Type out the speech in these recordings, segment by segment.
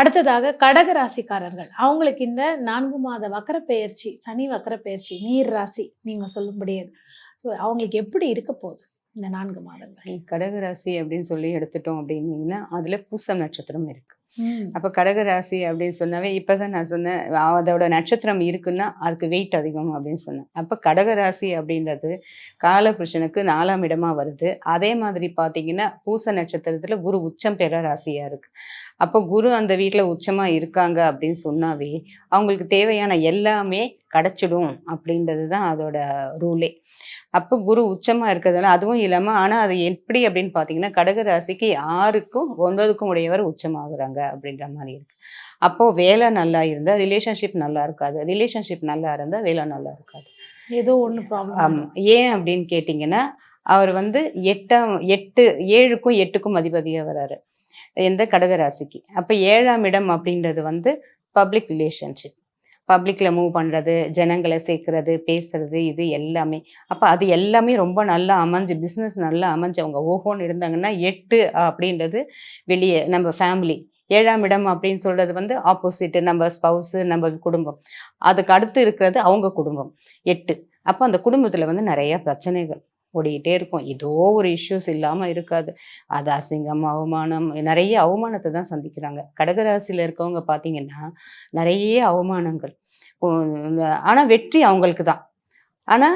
அடுத்ததாக கடக ராசிக்காரர்கள். அவங்களுக்கு இந்த 4 மாத வக்கர பெயர்ச்சி, சனி வக்கர பெயர்ச்சி, நீர் ராசி நீங்க சொல்லும்படியே. அவங்களுக்கு எப்படி இருக்க போகுது இந்த 4 மாதங்கள்? கடக ராசி அப்படின்னு சொல்லி எடுத்துட்டோம் அப்படின்னீங்கன்னா, அதுல பூசம் நட்சத்திரம் இருக்கு. ம். அப்ப கடக ராசி அப்படின்னு சொன்னாவே இப்பதான் நான் சொன்னேன், அதோட நட்சத்திரம் இருக்குன்னா அதுக்கு வெயிட் அதிகம் அப்படின்னு சொன்னேன். அப்ப கடக ராசி அப்படின்றது காலபுருஷனுக்கு 4ஆம் இடமா வருது. அதே மாதிரி பார்த்தீங்கன்னா, பூச நட்சத்திரத்துல குரு உச்சம் பெற ராசியா இருக்கு. அப்போ குரு அந்த வீட்ல உச்சமா இருக்காங்க அப்படின்னு சொன்னாவே, அவங்களுக்கு தேவையான எல்லாமே கிடைச்சிடும் அப்படின்றது தான் அதோட ரூலே. அப்போ குரு உச்சமா இருக்கிறதுனால அதுவும் இல்லாம ஆனா அது எப்படி அப்படின்னு பார்த்தீங்கன்னா, கடக ராசிக்கு 6க்கும் 9க்கும் உடையவர் உச்சமாகுறாங்க அப்படின்ற மாரி இருக்கு. அப்போ வேலை நல்லா இருந்தா ரிலேஷன்ஷிப் நல்லா இருக்காது. ரிலேஷன்ஷிப் நல்லா இருந்தா வேலை நல்லா இருக்காது. ஏதோ ஒண்ணு ப்ராப்ளம் ஆமா. ஏன் அப்படின்னு கேட்டீங்கன்னா, அவர் வந்து 7க்கும் 8க்கும் அதிபதியா வராரு. எந்த கடக ராசிக்கு. அப்ப 7ஆம் இடம் அப்படின்றது வந்து பப்ளிக் ரிலேஷன்ஷிப். பப்ளிக்ல மூவ் பண்றது, ஜனங்கள சேர்க்கிறது, பேசுறது இது எல்லாமே. அப்ப அது எல்லாமே ரொம்ப நல்லா அமைஞ்சு பிசினஸ் நல்லா அமைஞ்சு அவங்க ஓஹோன்னு இருந்தாங்கன்னா, 8 அப்படின்றது வெளிய நம்ம ஃபேமிலி. 7ஆம் இடம் அப்படின்னு சொல்றது வந்து ஆப்போசிட் நம்ம ஸ்பவுஸ், நம்ம குடும்பம். அதுக்கு அடுத்து இருக்கிறது அவங்க குடும்பம். 8. அப்ப அந்த குடும்பத்துல வந்து நெறைய பிரச்சனைகள் ஓடிக்கிட்டே இருக்கும். ஏதோ ஒரு இஷ்யூஸ் இல்லாம இருக்காது. அது அசிங்கம், அவமானம் நெறைய அவமானத்த தான் சந்திக்கிறாங்க. கடகராசியில இருக்கவங்க பார்த்தீங்கன்னா, நெறைய அவமானங்கள். ஓ ஆனா வெற்றி அவங்களுக்கு தான். ஆனா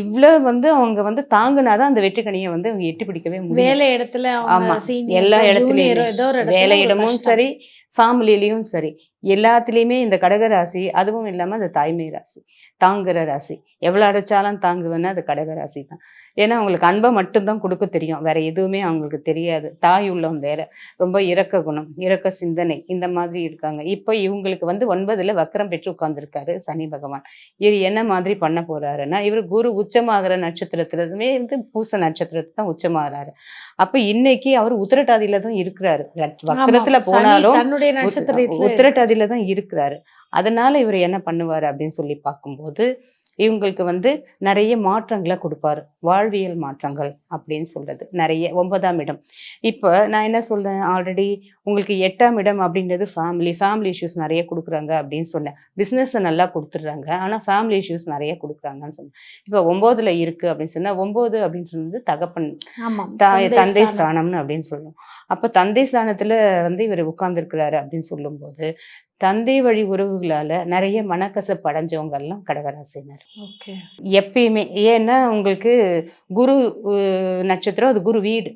இவ்ளோ வந்து அவங்க வந்து தாங்குனா தான் அந்த வெற்றி கனிய வந்து அவங்க எட்டி பிடிக்கவே முடியும். வேலை இடத்துல அவங்க ஆமா. எல்லா சீனியர்ஸோ, இடத்துலயுமே. ஜூனியரோ ஏதோ ஒரு இடத்துல ஒரு வேலையிடமும் கஷ்டம். சரி, ஃபேமிலிலயும் சரி. எல்லாத்துலயுமே இந்த கடக ராசி, அதுவும் இல்லாம அந்த தாய்மை ராசி. தாங்குற ராசி. எவ்வளோ அடைச்சாலும் தாங்குவேன்னா அது கடக ராசி தான். ஏன்னா அவங்களுக்கு அன்ப மட்டும் தான் குடுக்க தெரியும். வேற எதுவுமே அவங்களுக்கு தெரியாது. தாய் உள்ளம் வேற. ரொம்ப இரக்க குணம், இரக்க சிந்தனை இந்த மாதிரி இருக்காங்க. இப்ப இவங்களுக்கு வந்து 9ல வக்ரம் பெற்று உட்கார்ந்திருக்காரு சனி பகவான். இவரு என்ன மாதிரி பண்ண போறாருன்னா, இவரு குரு உச்சமாகிற நட்சத்திரத்திலயுமே வந்து பூச நட்சத்திரத்துல தான் உச்சமாகறாரு. அப்ப இன்னைக்கு அவரு உத்திரட்டாதியில தான் இருக்கிறாரு. ஆமா. வக்ரத்துல சனி போனாலும் தன்னுடைய நட்சத்திரத்துல இருக்கு. உத்திரட்டாதியில தான் இருக்கிறாரு. அதனால இவரு என்ன பண்ணுவாரு அப்படின்னு சொல்லி பார்க்கும்போது, இவங்களுக்கு வந்து நெறைய மாற்றங்கள குடுப்பாரு. வாழ்வியல் மாற்றங்கள் அப்படின்னு சொல்றது. நெறைய 9ஆம் இடம். இப்ப நான் என்ன சொல்றேன் ஆல்ரெடி உங்களுக்கு 8ஆம் இடம் அப்படின்றது ஃபேமிலி இஷ்யூஸ் நெறைய குடுக்குறாங்க அப்படின்னு சொன்னேன். பிசினஸ நல்லா குடுத்துடுறாங்க. ஆனா ஃபேமிலி இஷ்யூஸ் நெறைய குடுக்குறாங்கன்னு சொன்னேன். இப்ப 9ல இருக்கு அப்படின்னு சொன்னா 9 அப்படின்னு சொன்னது தகப்பன். ஆமா. தந்தை ஸ்தானம். ஸ்தானம்னு அப்படின்னு சொல்லுவோம். அப்ப தந்தை ஸ்தானத்துல வந்து இவரு உட்கார்ந்திருக்கிறாரு அப்படின்னு சொல்லும்போது, தந்தை வழி உறவுகளால நெறைய மனக்கசப்பு அடைஞ்சவங்கலாம் கடகராசினர். ஓகே. எப்பயுமே. ஏன்னா உங்களுக்கு குரு உ நட்சத்திரம் அது குரு வீடு.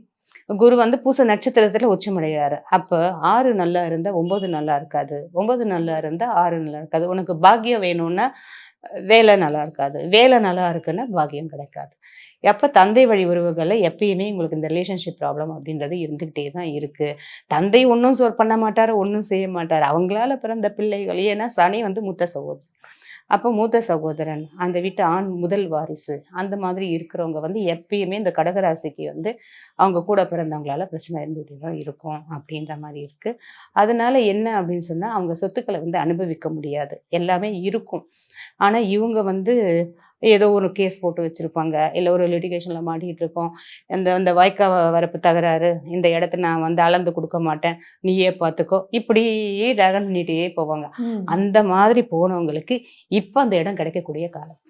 குரு வந்து பூச நட்சத்திரத்துல உச்சமடையாரு. அப்ப 6 நல்லா இருந்தா 9 நல்லா இருக்காது. 9 நல்லா இருந்தா 6 நல்லா இருக்காது. உனக்கு பாக்கியம் வேணும்னா வேலை நல்லா இருக்காது. வேலை நல்லா இருக்குன்னா பாக்கியம் கிடைக்காது. அப்ப தந்தை வழி உறவுகள்ல எப்பயுமே உங்களுக்கு இந்த ரிலேஷன்ஷிப் ப்ராப்ளம் அப்படின்றது இருந்துகிட்டே தான் இருக்கு. தந்தை ஒண்ணும் பண்ண மாட்டாரு, ஒண்ணும் செய்ய மாட்டாரு. அவங்களால பிறந்த பிள்ளைகள் ஏன்னா சனி வந்து மூத்த சகோதரன். அப்போ மூத்த சகோதரன், அந்த வீட்டு ஆண் முதல் வாரிசு, அந்த மாதிரி இருக்கிறவங்க வந்து எப்பயுமே இந்த கடகராசிக்கு வந்து அவங்க கூட பிறந்தவங்களால பிரச்சனை இருந்துகிட்டே தான் இருக்கும் அப்படின்ற மாரி இருக்கு. அதனால என்ன அப்படின்னு சொன்னா, அவங்க சொத்துக்கள வந்து அனுபவிக்க முடியாது. எல்லாமே இருக்கும். ஆனா இவங்க வந்து ஏதோ ஒரு கேஸ் போட்டு வச்சிருப்பாங்க. இல்ல ஒரு லிட்டிகேஷன்ல மாட்டிட்டு இருக்கோம். இந்த இந்த வாய்க்கா வரப்பு தகராறு, இந்த இடத்த நான் வந்து அளந்து குடுக்க மாட்டேன். நீயே பார்த்துக்கோ. இப்படி ட்ராகன் பண்ணிட்டே போவாங்க. ம். அந்த மாதிரி போனவங்களுக்கு இப்ப அந்த இடம் கிடைக்கக்கூடிய காலம்.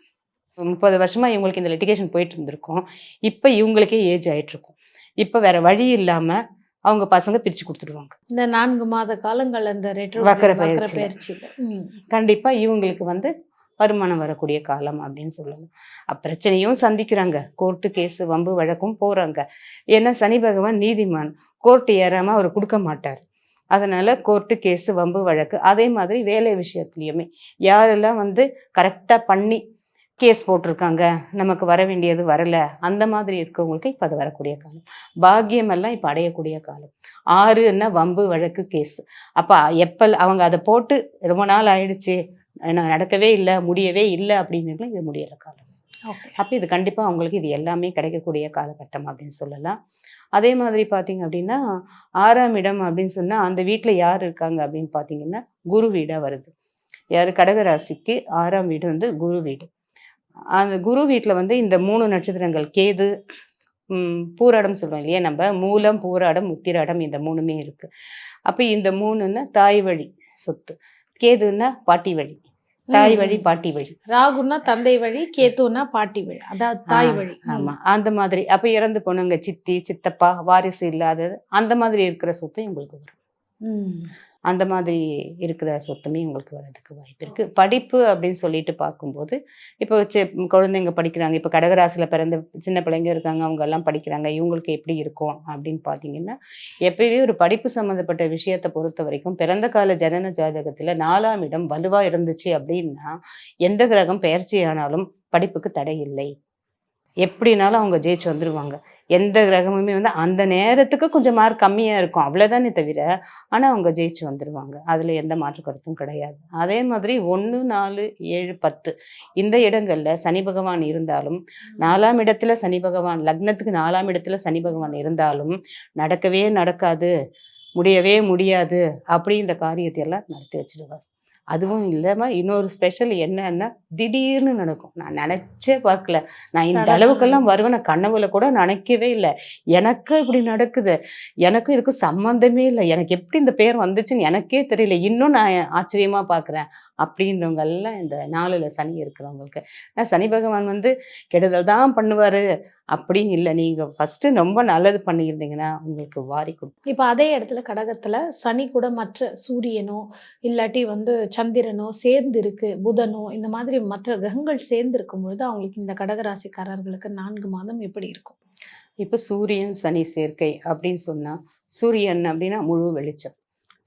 30 வருஷமா இவங்களுக்கு இந்த லிட்டிகேஷன் போயிட்டு இருந்திருக்கும். இப்ப இவங்களுக்கே ஏஜ் ஆயிட்டு இருக்கும். இப்ப வேற வழி இல்லாம அவங்க பசங்க பிரிச்சு குடுத்துடுவாங்க. இந்த 4 மாத காலங்கள் அந்த வக்கர வக்ர பயிற்சியில. பெயர்ச்சியில. ம். கண்டிப்பா இவங்களுக்கு வந்து வருமானம் வரக்கூடிய காலம் அப்படின்னு சொல்லலாம். பிரச்சனையும் சந்திக்கிறாங்க. கோர்ட்டு கேஸ், வம்பு வழக்கும் போறாங்க. ஏன்னா சனி பகவான் நீதிமான். கோர்ட் ஏறாம அவரு குடுக்க மாட்டார். அதனால கோர்ட்டு கேஸ், வம்பு வழக்கு அதே மாதிரி வேலை விஷயத்துலயுமே யாரெல்லாம் வந்து கரெக்ட்டா பண்ணி கேஸ் போட்டிருக்காங்க, நமக்கு வர வேண்டியது வரல, அந்த மாதிரி இருக்கவங்களுக்கு இப்ப அது வரக்கூடிய காலம். பாக்கியம் எல்லாம் இப்ப அடையக்கூடிய காலம். 6ன்னா வம்பு வழக்கு கேஸ். அப்ப அவங்க அத போட்டு ரொம்ப நாள் ஆயிடுச்சு. நடக்கவே இல்ல, முடியவே இல்ல அப்படின்னுலாம் இது முடியிற காலம். ஓகே. அப்ப இது கண்டிப்பா அவங்களுக்கு இது எல்லாமே கிடைக்கக்கூடிய காலகட்டம் அப்படின்னு சொல்லலாம். அதே மாதிரி பார்த்தீங்க அப்படின்னா, 6ஆம் இடம் அப்படின்னு சொன்னா, அந்த வீட்ல யார் இருக்காங்க அப்படின்னு பார்த்தீங்கன்னா, குரு வீடா வருது. யாரு கடக ராசிக்கு 6ஆம் வீடு வந்து குரு வீடு. அந்த குரு வீட்ல வந்து இந்த 3 நட்சத்திரங்கள் கேது, பூராடம் சொல்லுவோம் இல்லையா, நம்ம மூலம், பூராடம், உத்திராடம் இந்த 3மே இருக்கு. அப்ப இந்த 3ன்னா தாய் வழி சொத்து. கேதுன்னா பாட்டி வழி. தாய் வழி, பாட்டி வழி. ராகுன்னா தந்தை வழி, கேத்துன்னா பாட்டி வழி, அதாவது தாய் வழி. ஆமா, அந்த மாதிரி. அப்ப இறந்து போனவங்க சித்தி, சித்தப்பா, வாரிசு இல்லாதது அந்த மாதிரி இருக்கிற சொத்து உங்களுக்கு வரும். அந்த மாதிரி இருக்கிற சொத்துமே உங்களுக்கு வர்றதுக்கு வாய்ப்பு இருக்கு. படிப்பு அப்படின்னு சொல்லிட்டு பார்க்கும்போது, இப்போ குழந்தைங்க படிக்கிறாங்க. இப்போ கடகராசியில பிறந்த சின்ன பிள்ளைங்க இருக்காங்க. அவங்க எல்லாம் படிக்கிறாங்க. இவங்களுக்கு எப்படி இருக்கும் அப்படின்னு பார்த்தீங்கன்னா, எப்பயுமே ஒரு படிப்பு சம்மந்தப்பட்ட விஷயத்த பொறுத்த வரைக்கும் பிறந்த கால ஜனன ஜாதகத்துல 4ஆம் இடம் வலுவா இருந்துச்சு அப்படின்னா, எந்த கிரகம் பெயர்ச்சியானாலும் படிப்புக்கு தடை இல்லை. எப்படினாலும் அவங்க ஜெயிச்சு வந்துருவாங்க. எந்த கிரகமுமே வந்து அந்த நேரத்துக்கு கொஞ்சம் மார்க் கம்மியா இருக்கும். அவ்வளவுதானே தவிர, ஆனா அவங்க ஜெயிச்சு வந்துருவாங்க. அதுல எந்த மாற்று கருத்தும் கிடையாது. அதே மாதிரி 1, 4, 7, 10 இந்த இடங்கள்ல சனி பகவான் இருந்தாலும், 4ஆம் இடத்துல சனி பகவான், லக்னத்துக்கு 4ஆம் இடத்துல சனி பகவான் இருந்தாலும், நடக்கவே நடக்காது, முடியவே முடியாது அப்படின்ற காரியத்தை எல்லாம் நடத்தி வச்சிடுவார். அதுவும் இல்லாம இன்னொரு ஸ்பெஷல் என்னன்னா, திடீர்னு நடக்கும். நான் நினைச்சே பார்க்கல. நான் இந்த சடனா அளவுக்கெல்லாம் வருவேன் நான் கனவுல கூட நினைக்கவே இல்ல. எனக்கு இப்படி நடக்குது. எனக்கும் இதுக்கும் சம்மந்தமே இல்ல. எனக்கு எப்படி இந்த பேர் வந்துச்சுன்னு எனக்கே தெரியல. இன்னும் நான் ஆச்சரியமா பார்க்குறேன். அப்படின்றவங்க எல்லாம் இந்த 4ல சனி இருக்கிறவங்களுக்கு. சனி பகவான் வந்து கெடுதல் தான் பண்ணுவாரு அப்படின்னு இல்ல. நீங்க ஃபர்ஸ்ட் ரொம்ப நல்லது பண்ணியிருந்தீங்கன்னா உங்களுக்கு வாரி கொடுக்கும். இப்ப அதே இடத்துல கடகத்துல சனி கூட மற்ற சூரியனோ இல்லாட்டி வந்து சந்திரனோ சேர்ந்து இருக்கு, புதனோ இந்த மாதிரி மற்ற கிரகங்கள் சேர்ந்து இருக்கும் பொழுது அவங்களுக்கு இந்த கடகராசிக்காரர்களுக்கு 4 மாதம் எப்படி இருக்கும்? இப்ப சூரியன் சனி சேர்க்கை அப்படின்னு சொன்னா, சூரியன் அப்படின்னா முழு வெளிச்சம்,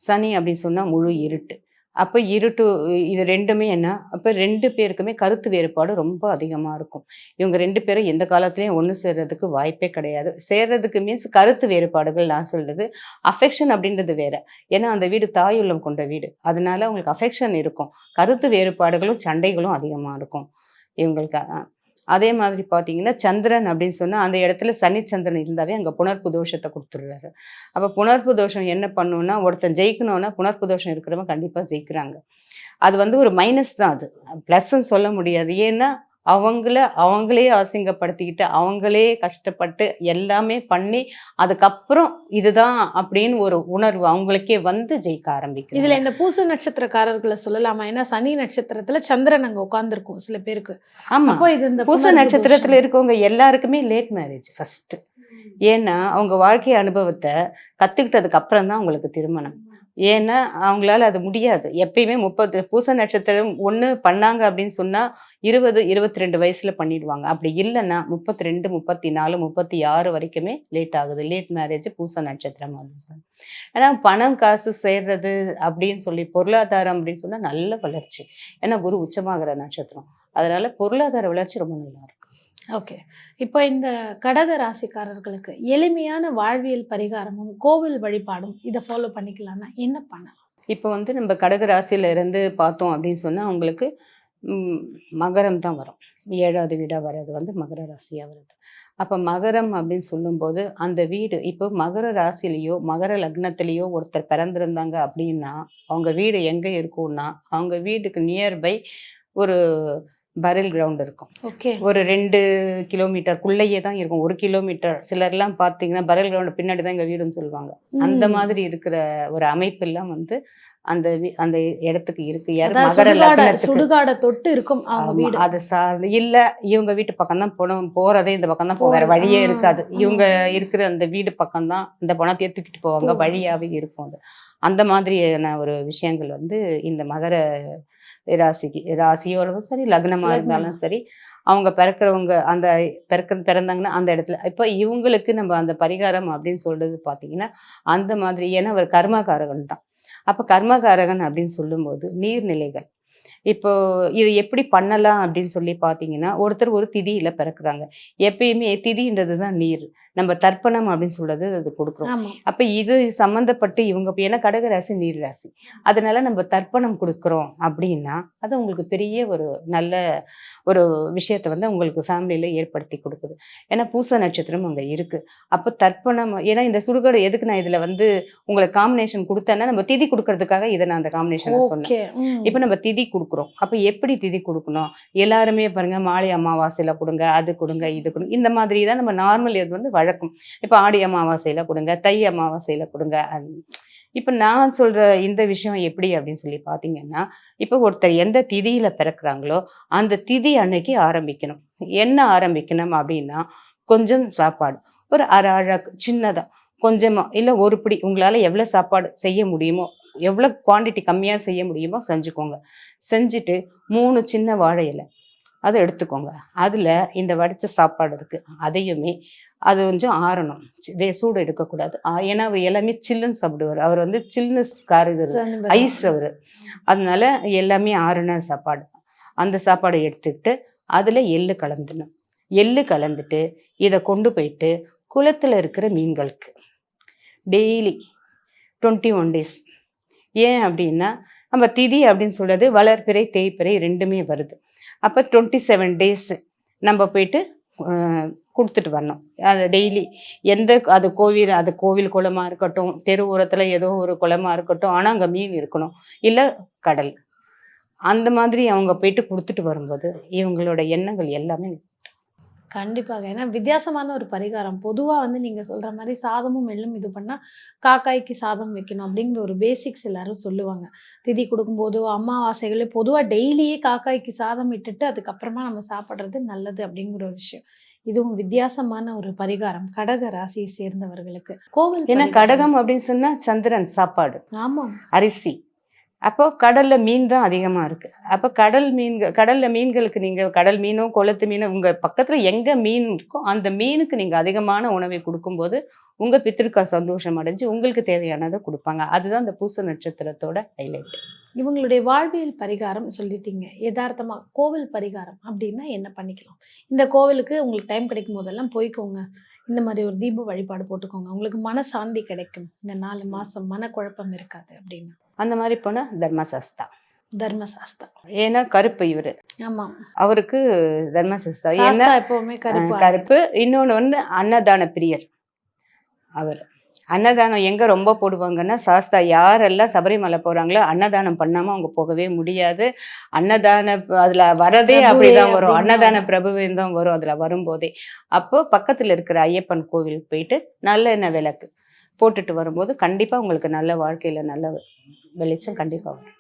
சனி அப்படின்னு சொன்னா முழு இருட்டு. அப்ப இருட்டு இது 2மே என்ன, அப்ப 2 பேருக்குமே கருத்து வேறுபாடு ரொம்ப அதிகமா இருக்கும். இவங்க 2 பேரும் எந்த காலத்திலயும் ஒண்ணு சேர்றதுக்கு வாய்ப்பே கிடையாது. சேர்றதுக்கு மீன்ஸ் கருத்து வேறுபாடுகள் நான் சொல்றது. அஃபெக்ஷன் அப்படின்றது வேற. ஏன்னா அந்த வீடு தாயுள்ளம் கொண்ட வீடு. அதனால உங்களுக்கு அஃபெக்ஷன் இருக்கும். கருத்து வேறுபாடுகளும், சண்டைகளும் அதிகமா இருக்கும் இவங்களுக்கு. அதே மாதிரி பார்த்தீங்கன்னா, சந்திரன் அப்படின்னு சொன்னா, அந்த இடத்துல சனி சந்திரன் இருந்தாவே அங்க புணர்ப்பு தோஷத்த குடுத்துடுறாரு. அப்ப புணர்ப்பு தோஷம் என்ன பண்ணும்னா, ஒருத்தன் ஜெயிக்கணும்னா புணர்ப்பு தோஷம் இருக்கிறவங்க கண்டிப்பா ஜெயிக்கிறாங்க. அது வந்து ஒரு மைனஸ் தான் அது. பிளஸ்ன்னு சொல்ல முடியாது. ஏன்னா, அவங்களே அசிங்கப்படுத்திக்கிட்டு, அவங்களே கஷ்டப்பட்டு எல்லாமே பண்ணி, அதுக்கப்புறம் இதுதான் அப்படின்னு ஒரு உணர்வு அவங்களுக்கே வந்து ஜெயிக்க ஆரம்பிக்குது. இதுல இந்த பூச நட்சத்திரக்காரர்களை சொல்லலாமா? ஏன்னா சனி நட்சத்திரத்துல சந்திரன் அங்க உட்கார்ந்துருக்கும் சில பேருக்கு. ஆமா. அப்போ இது இந்த பூச புணர்வு நட்சத்திரத்துல தோஷம். இருக்கவங்க எல்லாருக்குமே லேட் மேரேஜ் ஃபர்ஸ்ட். ஏன்னா, அவங்க வாழ்க்கை அனுபவத்த கத்துக்கிட்டதுக்கு அப்புறம் தான் அவங்களுக்கு திருமணம். ஏன்னா, அவங்களால அது முடியாது. எப்பயுமே 30 பூச நட்சத்திரம் 1 பண்ணாங்க அப்படின்னு சொன்னா, 20, 22 வயசுல பண்ணிடுவாங்க. அப்படி இல்லன்னா 32, 34, 36 வரைக்குமே லேட் ஆகுது. லேட் மேரேஜ் பூச நட்சத்திரம் அப்படின்னு சொல்லி. ஆனா பணம், காசு சேர்றது அப்படின்னு சொல்லி பொருளாதாரம் அப்படின்னு சொன்னா நல்ல வளர்ச்சி. ஏன்னா குரு உச்சமாகிற நட்சத்திரம். அதனால பொருளாதார வளர்ச்சி ரொம்ப நல்லா இருக்கும். ஓகே. இப்போ இந்த கடக ராசிக்காரர்களுக்கு எளிமையான வாழ்வியல் பரிகாரமும், கோவில் வழிபாடும் இத ஃபாலோ பண்ணிக்கலாம்னா என்ன பண்ணலாம்? இப்போ வந்து நம்ம கடக ராசியில இருந்து பார்த்தோம் அப்படின்னு சொன்னா, உங்களுக்கு ம் மகரம் தான் வரும். 7வது வீடா வர்றது வந்து மகர ராசியா வருது. அப்ப மகரம் அப்படின்னு சொல்லும்போது, அந்த வீடு இப்போ மகர ராசியிலயோ, மகர லக்னத்திலயோ ஒருத்தர் பிறந்திருந்தாங்க அப்படின்னா, அவங்க வீடு எங்க இருக்கும்னா, அவங்க வீட்டுக்கு நியர்பை ஒரு பரில் கிரவுண்ட் இருக்கும். ஓகே. ஒரு 2 கிலோமீட்டருக்குள்ளேயே தான் இருக்கும். 1 கிலோமீட்டர். சிலர்லாம் பார்த்தீங்கன்னா, பரல் கிரவுண்ட் பின்னாடி தான் எங்க வீடுன்னு சொல்லுவாங்க. அந்த மாதிரி இருக்கிற ஒரு அமைப்பெல்லாம் வந்து அந்த இடத்துக்கு இருக்கு. யாரு அதாவது மகர லக்னத்துக்கு. சுடுகாட தொட்டு இருக்கும் அவங்க ஆமா. வீடு. அது சார்ந்து இல்ல இவங்க வீட்டு பக்கம் தான் போறதே இந்த பக்கம் தான் வேற வழியே இருக்காது. இவங்க இருக்கிற அந்த வீடு பக்கம் தான் இந்த பணத்தையே தூக்கிட்டு போவாங்க. வழியாவே இருக்கும் அது. அந்த மாதிரியான ஒரு விஷயங்கள் வந்து இந்த மகர ராசியோடவும் சரி, லக்னமா இருந்தாலும் சரி, அவங்க பிறக்கிறவங்க அந்த பிறந்தாங்கன்னா அந்த இடத்துல இப்போ இவங்களுக்கு நம்ம அந்த பரிகாரம் அப்படின்னு சொல்றது பார்த்தீங்கன்னா, அந்த மாதிரி ஏன்னா அவர் கர்மகாரகன் தான். அப்ப கர்மகாரகன் அப்படின்னு சொல்லும்போது நீர்நிலைகள். இப்போ இது எப்படி பண்ணலாம் அப்படின்னு சொல்லி பார்த்தீங்கன்னா, ஒருத்தர் ஒரு திதியில பிறக்குறாங்க. எப்பயுமே திதின்றது தான் நீர். நம்ம தர்ப்பணம் அப்படின்னு சொல்றது அது கொடுக்குறோம். ஆமா. அப்ப இது சம்மந்தப்பட்டு இவங்க ஏன்னா கடகராசி நீர் ராசி, அதனால நம்ம தர்ப்பணம் கொடுக்குறோம் அப்படின்னா அது உங்களுக்கு பெரிய ஒரு நல்ல ஒரு விஷயத்த வந்து உங்களுக்கு ஃபேமிலியில ஏற்படுத்தி கொடுக்குது. ஏன்னா பூச நட்சத்திரம் அங்க இருக்கு. அப்ப தர்ப்பணம் ஏன்னா இந்த சுடுகாடு எதுக்கு நான் இதுல வந்து உங்களுக்கு காம்பினேஷன் கொடுத்தேன்னா நம்ம திதி கொடுக்கறதுக்காக இதை நான் அந்த காம்பினேஷனை சொன்னேன். ஓகே. இப்ப நம்ம திதி கொடுக்குறோம். அப்ப எப்படி திதி கொடுக்கணும்? எல்லாருமே பாருங்க மாலை அமாவாசையில கொடுங்க, அது கொடுங்க, இது கொடுங்க. இந்த மாதிரி தான் நம்ம நார்மல் இது வந்து வழக்கம். இப்ப ஆடி அமாவாசையில கொடுங்க, தை அமாவாசையில கொடுங்க. இப்ப நான் சொல்ற இந்த விஷயம் எப்படி அப்படின்னு சொல்லி பாத்தீங்கன்னா, இப்ப ஒருத்தர் எந்த திதியில பிறக்குறாங்களோ அந்த திதி அன்னைக்கு ஆரம்பிக்கணும். என்ன ஆரம்பிக்கணும் அப்படின்னா, கொஞ்சம் சாப்பாடு ஒரு அரை அழகு சின்னதா கொஞ்சமா இல்ல ஒரு பிடி உங்களால எவ்வளவு சாப்பாடு செய்ய முடியுமோ எவ்வளவு குவாண்டிட்டி கம்மியா செய்ய முடியுமோ செஞ்சுக்கோங்க. செஞ்சுட்டு 3 சின்ன வாழை இலை அதை எடுத்துக்கோங்க. அதுல இந்த வடிச்ச சாப்பாடு இருக்கு அதையுமே அது கொஞ்சம் ஆறணும். சூடு எடுக்கக்கூடாது. ஏன்னா அவர் எல்லாமே சில்லுன்னு சாப்பிடுவார். அவர் வந்து சில்னஸ் காருகிறது ஐஸ் அவரு. அதனால எல்லாமே ஆறுன சாப்பாடு. அந்த சாப்பாடை எடுத்துக்கிட்டு அதுல எள்ளு கலந்துடணும். எள்ளு கலந்துட்டு இதை கொண்டு போயிட்டு குளத்துல இருக்கிற மீன்களுக்கு டெய்லி 21 டேஸ். ஏன் அப்படின்னா நம்ம திதி அப்படின்னு சொல்றது வளர்பிறை தேய்பிறை ரெண்டுமே வருது. அப்போ 27 டேஸ் நம்ம போயிட்டு கொடுத்துட்டு வரணும். அது டெய்லி அது கோவில் குளமா இருக்கட்டும், தெரு ஓரத்துல ஏதோ ஒரு குளமா இருக்கட்டும், ஆனா அங்க மீன் இருக்கணும், இல்ல கடல். அந்த மாதிரி அவங்க போயிட்டு கொடுத்துட்டு வரும்போது இவங்களோட எண்ணங்கள் எல்லாமே கண்டிப்பாக. ஏன்னா வித்தியாசமான ஒரு பரிகாரம். பொதுவா வந்து நீங்க சொல்ற மாரி சாதமும், எள்ளும் இது பண்ணா, காக்காய்க்கு சாதம் வைக்கணும் அப்படிங்கிற ஒரு பேசிக்ஸ் எல்லாரும் சொல்லுவாங்க. திதி குடுக்கும்போதோ, அமாவாசைகளே பொதுவா டெய்லியே காக்காய்க்கு சாதம் இட்டுட்டு, அதுக்கப்புறமா நம்ம சாப்பிடுறது நல்லது அப்படிங்கிற ஒரு விஷயம். இதுவும் வித்தியாசமான ஒரு பரிகாரம். கடக ராசியை சேர்ந்தவர்களுக்கு. கோவில் ஏன்னா பரிகாரம். கடகம் அப்படின்னு சொன்னா சந்திரன் சாப்பாடு, ஆமா. அரிசி. அப்போ கடல்ல மீன் தான் அதிகமா இருக்கு. அப்ப கடல்ல மீன்களுக்கு நீங்க கடல் மீனோ குளத்து மீனோ உங்க பக்கத்துல எங்க மீன் இருக்கோ அந்த மீனுக்கு நீங்க அதிகமான உணவை கொடுக்கும்போது உங்க பித்திருக்கள் சந்தோஷம் அடைஞ்சு உங்களுக்கு தேவையானதை கொடுப்பாங்க. அதுதான் இந்த பூச நட்சத்திரத்தோட ஹைலைட். இவங்களுடைய வாழ்வியல் பரிகாரம் சொல்லிட்டீங்க. எதார்த்தமா கோவில் பரிகாரம் அப்படின்னா என்ன பண்ணிக்கலாம்? இந்த கோவிலுக்கு உங்களுக்கு டைம் கிடைக்கும் போதெல்லாம் போய்க்கோங்க. இந்த மாதிரி ஒரு தீப வழிபாடு போட்டுக்கோங்க. உங்களுக்கு மனசாந்தி கிடைக்கும். இந்த 4 மாசம் மனக்குழப்பம் இருக்காது அப்படின்னு. அந்த மாதிரி போனா தர்மசாஸ்தா. தர்மசாஸ்தா. ஏன்னா கருப்பு இவரு. ஆமா. அவருக்கு தர்மசாஸ்தா. ஏன்னா சாஸ்தா எப்பவுமே கருப்பு. கருப்பு. இன்னொன்னு வந்து அன்னதான பிரியர் அவர். அன்னதானம் எங்க ரொம்ப போடுவாங்கன்னா சாஸ்தா யாரெல்லாம் சபரிமலை போறாங்களோ அன்னதானம் பண்ணாம அவங்க போகவே முடியாது. அன்னதான அதுல வரதே அப்படிதான் வரும். அன்னதான பிரபுவேன் தான் வரும் அதுல வரும்போதே. அப்போ பக்கத்துல இருக்கிற ஐயப்பன் கோவிலுக்கு போயிட்டு நல்லெண்ணெய் விளக்கு போட்டுட்டு வரும்போது கண்டிப்பா உங்களுக்கு நல்ல வாழ்க்கையில நல்ல வெளிச்சம் கண்டிப்பா வரும்.